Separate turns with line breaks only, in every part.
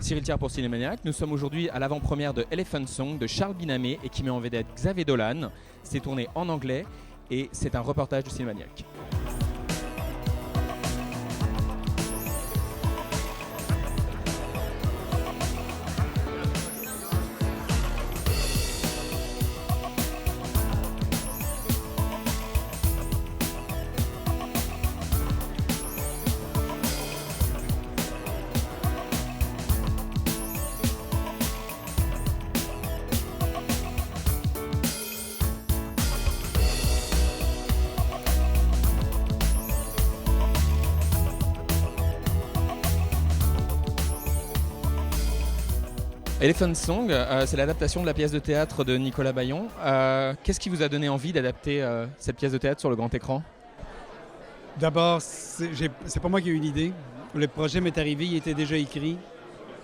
Cyril Thiard pour Cinémaniac. Nous sommes aujourd'hui à l'avant-première de Elephant Song de Charles Binamé et qui met en vedette Xavier Dolan. C'est tourné en anglais et c'est un reportage de Cinémaniac. Elephant Song, c'est l'adaptation de la pièce de théâtre de Nicolas Bayon. Qu'est-ce qui vous a donné envie d'adapter cette pièce de théâtre sur le grand écran?
D'abord, c'est pas moi qui ai eu l'idée. Le projet m'est arrivé, il était déjà écrit,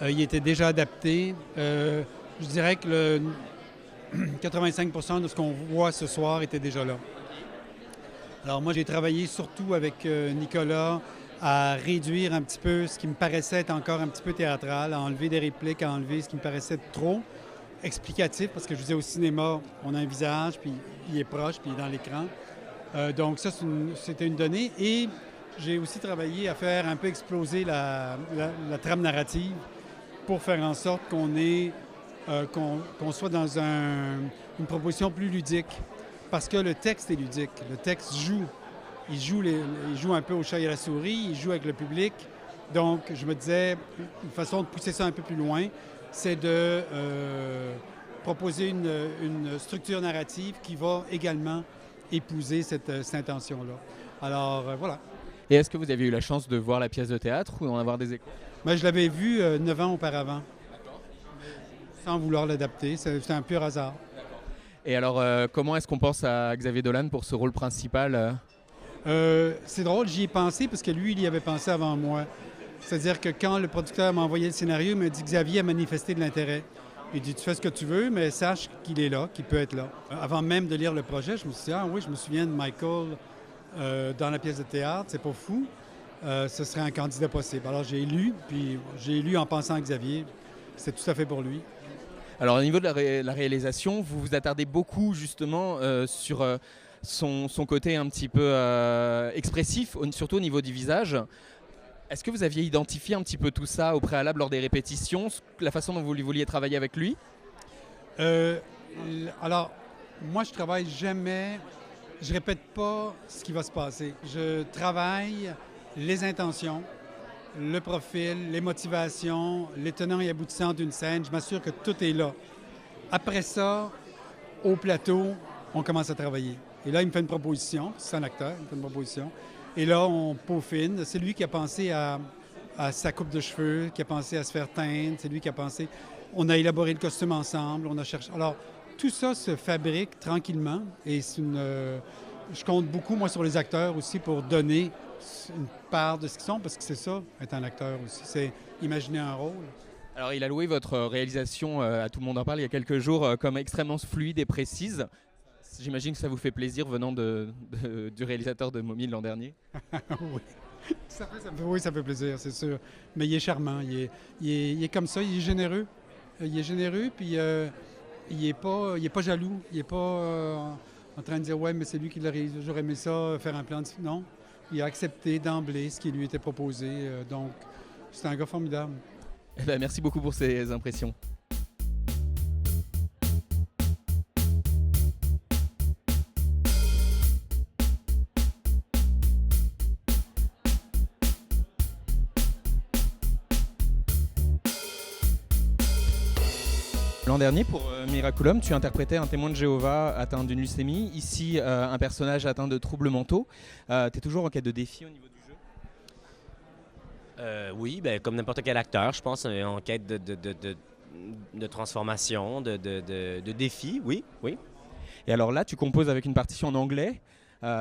il était déjà adapté. Je dirais que le 85% de ce qu'on voit ce soir était déjà là. Alors moi, j'ai travaillé surtout avec Nicolas à réduire un petit peu ce qui me paraissait être encore un petit peu théâtral, à enlever des répliques, à enlever ce qui me paraissait trop explicatif, parce que je disais au cinéma, on a un visage, puis il est proche, puis il est dans l'écran. Donc ça, c'était une donnée. Et j'ai aussi travaillé à faire un peu exploser la trame narrative pour faire en sorte qu'on soit dans une proposition plus ludique. Parce que le texte est ludique. Le texte joue. Il joue un peu au chat et à la souris, il joue avec le public. Donc, je me disais, une façon de pousser ça un peu plus loin, c'est de proposer une structure narrative qui va également épouser cette intention-là. Alors, voilà.
Et est-ce que vous avez eu la chance de voir la pièce de théâtre ou d'en avoir des échos?
Mais je l'avais vue 9 ans auparavant, sans vouloir l'adapter. C'était un pur hasard.
Et alors, comment est-ce qu'on pense à Xavier Dolan pour ce rôle principal?
C'est drôle, j'y ai pensé parce que lui, il y avait pensé avant moi. C'est-à-dire que quand le producteur m'a envoyé le scénario, il m'a dit Xavier a manifesté de l'intérêt. Il dit tu fais ce que tu veux, mais sache qu'il est là, qu'il peut être là. Avant même de lire le projet, je me suis dit ah oui, je me souviens de Michael dans la pièce de théâtre, c'est pas fou. Ce serait un candidat possible. Alors j'ai lu, puis j'ai lu en pensant à Xavier. C'est tout à fait pour lui.
Alors au niveau de la réalisation, vous vous attardez beaucoup justement sur son côté un petit peu expressif, surtout au niveau du visage. Est-ce que vous aviez identifié un petit peu tout ça au préalable lors des répétitions, la façon dont vous vouliez travailler avec lui?
Alors, moi, je travaille jamais, je répète pas ce qui va se passer. Je travaille les intentions, le profil, les motivations, les tenants et aboutissants d'une scène. Je m'assure que tout est là. Après ça, au plateau, on commence à travailler. Et là, il me fait une proposition. C'est un acteur, il me fait une proposition. Et là, on peaufine. C'est lui qui a pensé à sa coupe de cheveux, qui a pensé à se faire teindre. C'est lui qui a pensé... On a élaboré le costume ensemble, on a cherché... Alors, tout ça se fabrique tranquillement. Et je compte beaucoup, moi, sur les acteurs aussi pour donner une part de ce qu'ils sont, parce que c'est ça, être un acteur aussi. C'est imaginer un rôle.
Alors, il a loué votre réalisation, à Tout le monde en parle, il y a quelques jours, comme extrêmement fluide et précise. J'imagine que ça vous fait plaisir venant du réalisateur de Momie l'an dernier.
Oui. Oui, ça fait plaisir, c'est sûr. Mais il est charmant, il est comme ça, il est généreux. Il est généreux, puis il est pas jaloux. Il n'est pas en train de dire « Ouais, mais c'est lui qui l'a réalisé, j'aurais aimé ça, faire un plan de... » Non, il a accepté d'emblée ce qui lui était proposé. Donc, c'est un gars formidable.
Eh bien, merci beaucoup pour ces impressions. L'an dernier, pour Miraculum, tu interprétais un témoin de Jéhovah atteint d'une leucémie. Ici, un personnage atteint de troubles mentaux. Tu es toujours en quête de défi au niveau du jeu?
Oui, ben, comme n'importe quel acteur, je pense, en quête de transformation, de défi, oui, oui.
Et alors là, tu composes avec une partition en anglais.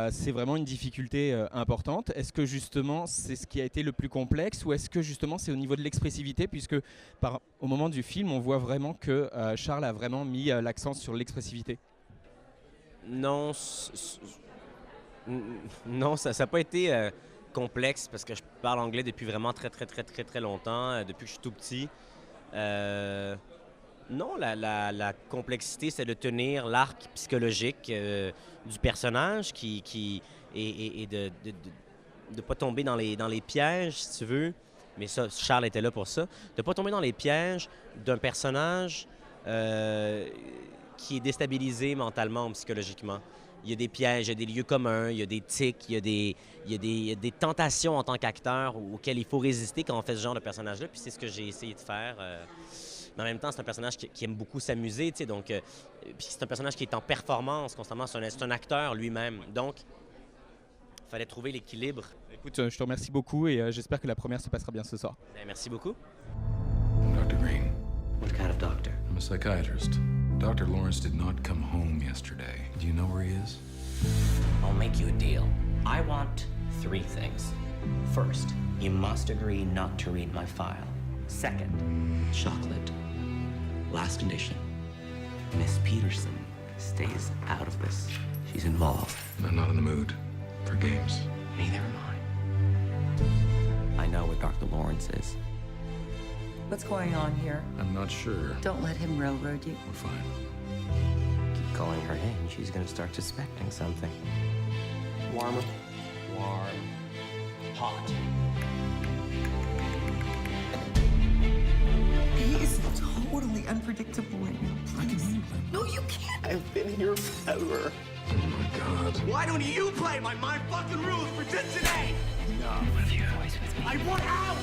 C'est vraiment une difficulté importante. Est-ce que justement c'est ce qui a été le plus complexe ou est-ce que justement c'est au niveau de l'expressivité puisque au moment du film on voit vraiment que Charles a vraiment mis l'accent sur l'expressivité?
Non, non, ça n'a pas été complexe parce que je parle anglais depuis vraiment très longtemps, depuis que je suis tout petit. Non, la complexité, c'est de tenir l'arc psychologique du personnage et de ne pas tomber dans les pièges, si tu veux. Mais ça, Charles était là pour ça. De ne pas tomber dans les pièges d'un personnage qui est déstabilisé mentalement ou psychologiquement. Il y a des pièges, il y a des lieux communs, il y a des tics, il y a des tentations en tant qu'acteur auxquelles il faut résister quand on fait ce genre de personnage-là. Puis c'est ce que j'ai essayé de faire. Mais en même temps, c'est un personnage qui aime beaucoup s'amuser, tu sais, donc puis c'est un personnage qui est en performance constamment, c'est un acteur lui-même. Donc, il fallait trouver l'équilibre.
Écoute, je te remercie beaucoup et j'espère que la première se passera bien ce soir.
Bien, merci beaucoup.
Dr. Green,
What kind of doctor?
I'm a psychiatrist. Dr. Lawrence did not come home yesterday. Do you know where he is?
I'll make you a deal. I want 3 things. First, you must agree not to read my file. Second, chocolate. Last condition, Miss Peterson stays out of this. She's involved.
I'm not in the mood for games.
Neither am I. I know what Dr. Lawrence is.
What's going on here?
I'm not sure.
Don't let him railroad you.
We're fine.
Keep calling her in, she's gonna start suspecting something. Warmer. Warm. Hot.
He is totally unpredictable in your place. No, you can't.
I've been here forever.
Oh my God.
Why don't you play my fucking rules for just today? No. What if you voice with me? I want out!